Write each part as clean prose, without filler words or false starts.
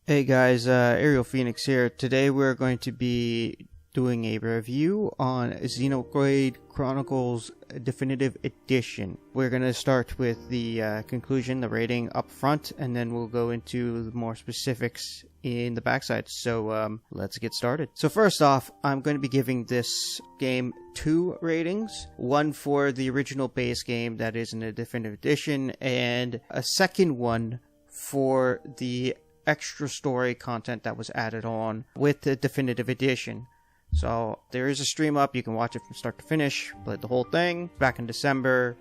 Hey guys, Ariel Phoenix here. Today we're going to be doing a review on XenoBlade Chronicles Definitive Edition. We're going to start with the conclusion, the rating up front, and then we'll go into more specifics in the backside. So let's get started. So first off, I'm going to be giving this game 2 ratings. One for the original base game that is in the Definitive Edition, and a second one for the extra story content that was added on with the Definitive Edition. So there is a stream up, you can watch it from start to finish, played the whole thing back in December.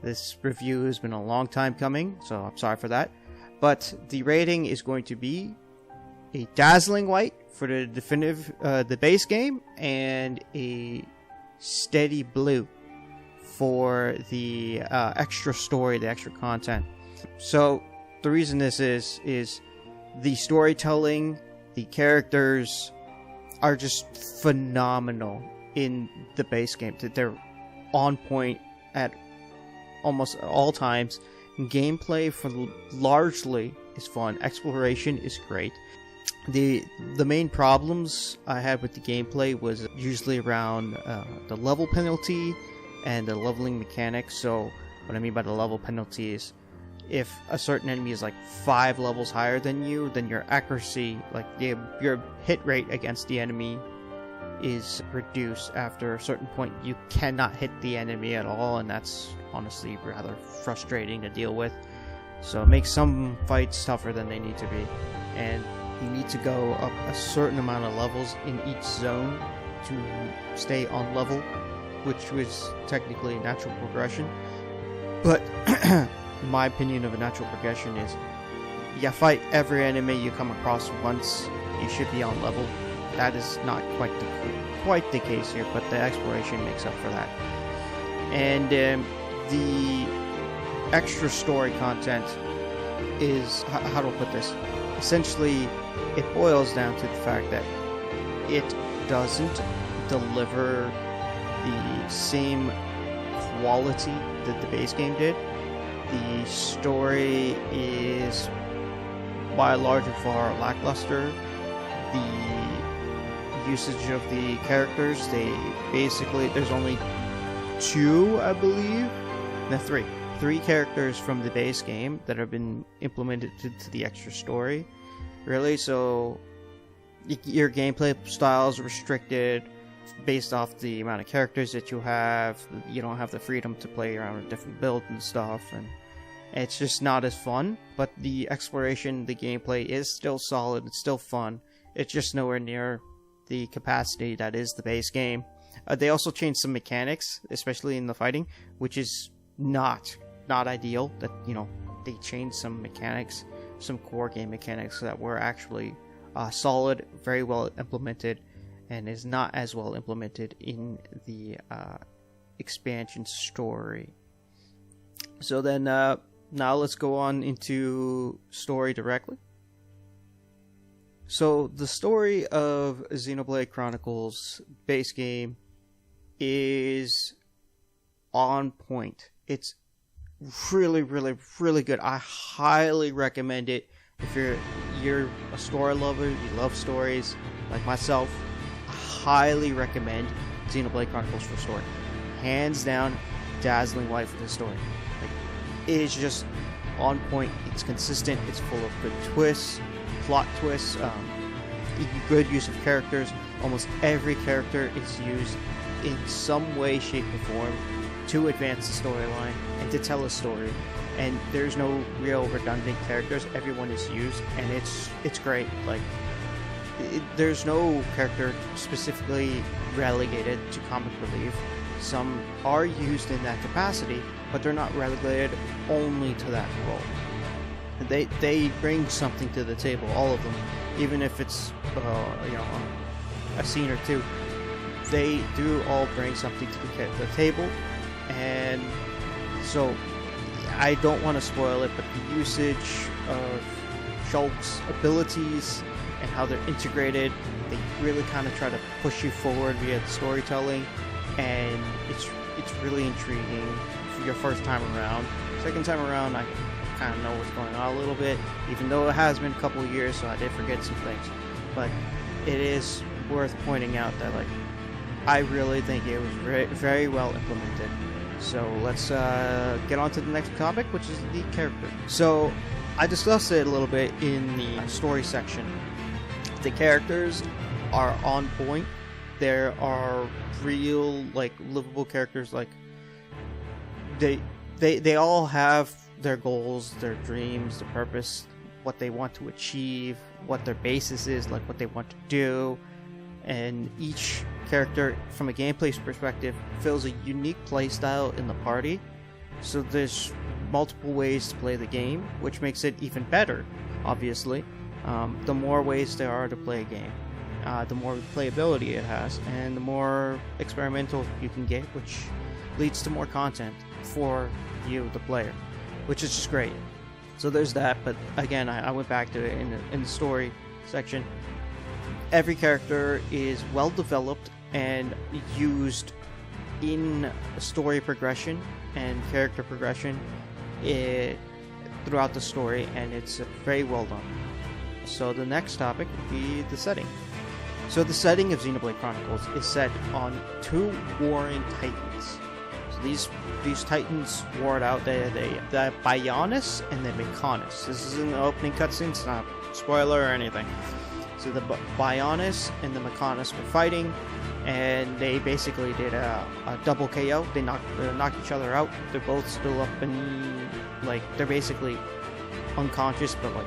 This review has been a long time coming, so I'm sorry for that. But the rating is going to be a dazzling white for the definitive, the base game, and a steady blue for the extra story, the extra content. So the reason this is the storytelling, the characters are just phenomenal in the base game. They're on point at almost all times. Gameplay largely is fun. Exploration is great. The main problems I had with the gameplay was usually around the level penalty and the leveling mechanics. So what I mean by the level penalty is, if a certain enemy is like 5 levels higher than you, then your accuracy, like your hit rate against the enemy, is reduced. After a certain point, you cannot hit the enemy at all, and that's honestly rather frustrating to deal with. So it makes some fights tougher than they need to be, and you need to go up a certain amount of levels in each zone to stay on level, which was technically natural progression. But my opinion of a natural progression is, you fight every enemy you come across once, you should be on level. That is not quite the case here, but the exploration makes up for that. And the extra story content is, how do I put this? Essentially, it boils down to the fact that it doesn't deliver the same quality that the base game did. The story is by large and far lackluster. The usage of the characters, there's only 2, I believe. No, 3. 3 characters from the base game that have been implemented to the extra story. Really, so your gameplay style is restricted based off the amount of characters that you have. You don't have the freedom to play around with different builds and stuff, and it's just not as fun. But the exploration, the gameplay is still solid, it's still fun. It's just nowhere near the capacity that is the base game. They also changed some mechanics, especially in the fighting, which is not ideal. That, they changed some mechanics, some core game mechanics that were actually solid, very well implemented, and is not as well implemented in the expansion story. So then, now let's go on into story directly. So the story of XenoBlade Chronicles base game is on point. It's really, really, really good. I highly recommend it. If you're a story lover, you love stories like myself, highly recommend XenoBlade Chronicles for story. Hands down, dazzling white for the story. Like, it is just on point. It's consistent. It's full of good twists, plot twists, good use of characters. Almost every character is used in some way, shape, or form to advance the storyline and to tell a story. And there's no real redundant characters. Everyone is used, and it's great. Like, there's no character specifically relegated to comic relief. Some are used in that capacity, but they're not relegated only to that role. They bring something to the table, all of them, even if it's a scene or two. They do all bring something to the table, and so I don't want to spoil it, but the usage of Shulk's abilities and how they're integrated, they really kind of try to push you forward via the storytelling, and it's really intriguing for your first time around. Second time around, I kind of know what's going on a little bit, even though it has been a couple of years, so I did forget some things. But it is worth pointing out that, like, I really think it was very, very well implemented. So let's get on to the next topic, which is the character. So I discussed it a little bit in the story section. The characters are on point. There are real, like, livable characters. Like, they all have their goals, their dreams, their purpose, what they want to achieve, what their basis is, like what they want to do. And each character, from a gameplay perspective, fills a unique playstyle in the party. So there's multiple ways to play the game, which makes it even better, obviously. The more ways there are to play a game, the more playability it has, and the more experimental you can get, which leads to more content for you, the player, which is just great. So there's that, but again, I went back to it in the story section. Every character is well developed and used in story progression and character progression throughout the story, and it's very well done. So the next topic would be the setting. So the setting of XenoBlade Chronicles is set on two warring titans. So these titans war it out. The Bionis and the Mechonis. This is in the opening cutscene. It's not a spoiler or anything. So the Bionis and the Mechonis were fighting, and they basically did a double KO. They knocked each other out. They're both still up and, like, they're basically unconscious, but like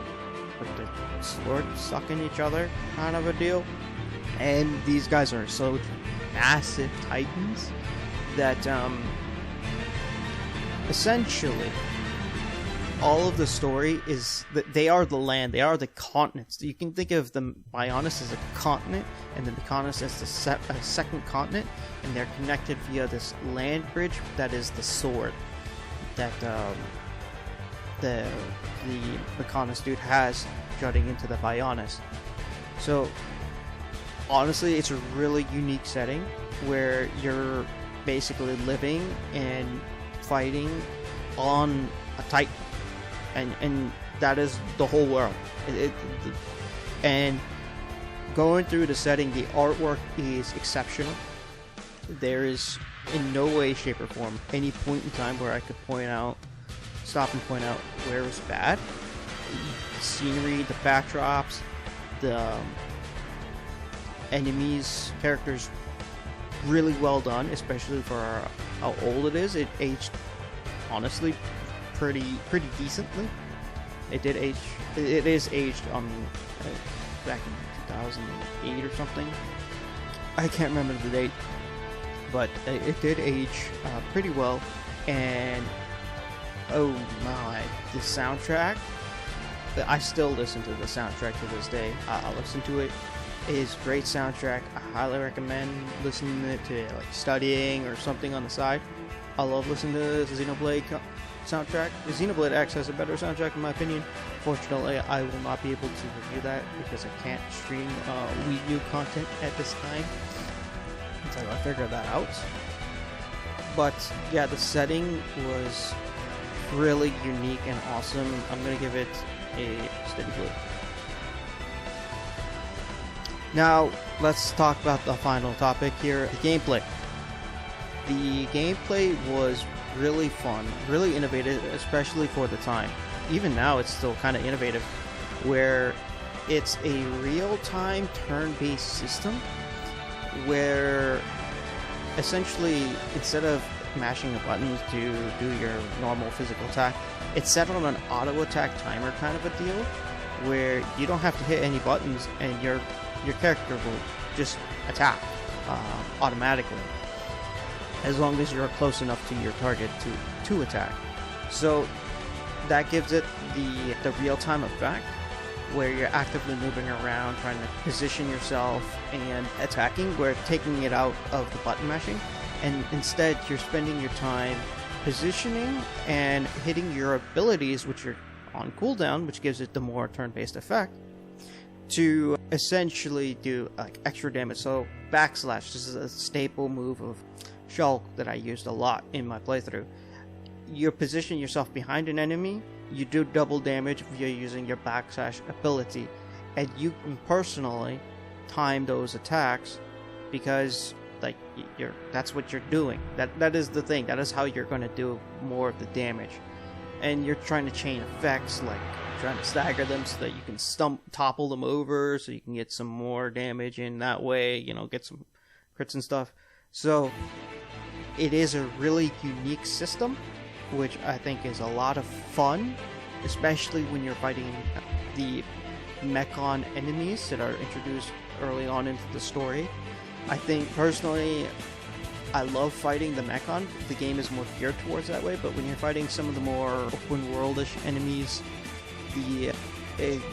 with the sword sucking each other kind of a deal. And these guys are so massive titans that essentially all of the story is that they are the land, they are the continents. You can think of the Bionis as a continent, and the Mechonis as a second continent, and they're connected via this land bridge that is the sword that the Mechonis dude has jutting into the Bionis. So honestly, it's a really unique setting where you're basically living and fighting on a titan. And that is the whole world. And going through the setting, the artwork is exceptional. There is in no way, shape, or form any point in time where I could stop and point out where it was bad. The scenery, the backdrops, the enemies, characters, really well done, especially for how old it is. It aged, honestly, pretty decently. It is aged back in 2008 or something. I can't remember the date, but it did age pretty well. And oh my, the soundtrack, I still listen to the soundtrack to this day. I listen to it. It is a great soundtrack. I highly recommend listening to it to, like, studying or something on the side. I love listening to the Xenoblade soundtrack. The Xenoblade X has a better soundtrack in my opinion. Fortunately, I will not be able to review that because I can't stream Wii U content at this time until I figure that out. But yeah, the setting was really unique and awesome. I'm gonna give it a steady blue. Now let's talk about the final topic here, the gameplay. The gameplay was really fun, really innovative, especially for the time. Even now it's still kind of innovative, where it's a real-time turn-based system where essentially instead of mashing a button to do your normal physical attack, it's set on an auto attack timer kind of a deal, where you don't have to hit any buttons and your character will just attack automatically, as long as you're close enough to your target to attack. So that gives it the real-time effect, where you're actively moving around trying to position yourself and attacking. We're taking it out of the button mashing, and instead you're spending your time positioning and hitting your abilities, which are on cooldown, which gives it the more turn-based effect, to essentially do like extra damage. So backslash, this is a staple move of Shulk that I used a lot in my playthrough. you position yourself behind an enemy, you do double damage via using your backslash ability, and you can personally time those attacks because like that's what you're doing. That is the thing. That is how you're going to do more of the damage. And you're trying to chain effects, like trying to stagger them so that you can topple them over, so you can get some more damage in that way, you know, get some crits and stuff. So it is a really unique system, which I think is a lot of fun, especially when you're fighting the Mechon enemies that are introduced early on into the story. I think personally, I love fighting the Mechon. The game is more geared towards that way, but when you're fighting some of the more open worldish enemies, the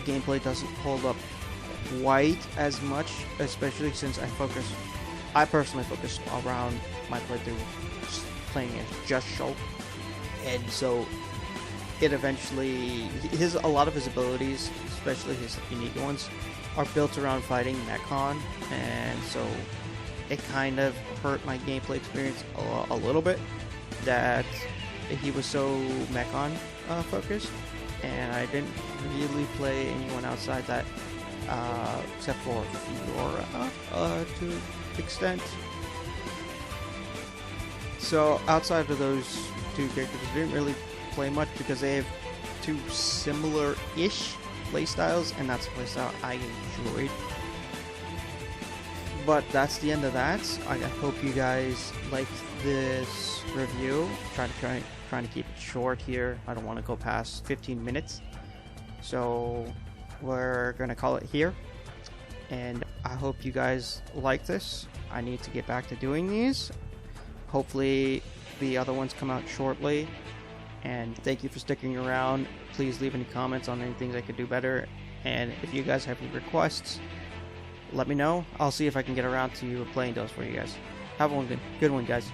gameplay doesn't hold up quite as much, especially since I personally focus around my playthrough playing as just Shulk, and so it eventually, a lot of his abilities, especially his unique ones, are built around fighting Mechon, and so it kind of hurt my gameplay experience a little bit that he was so Mechon focused, and I didn't really play anyone outside that except for Fiora to an extent. So outside of those two characters, I didn't really play much because they have two similar-ish playstyles, and that's a playstyle I enjoyed. But that's the end of that. I hope you guys liked this review. Trying to keep it short here. I don't want to go past 15 minutes. So we're gonna call it here. And I hope you guys like this. I need to get back to doing these. Hopefully the other ones come out shortly. And thank you for sticking around. Please leave any comments on anything I could do better. And if you guys have any requests, let me know. I'll see if I can get around to playing those for you guys. Have one good one, guys.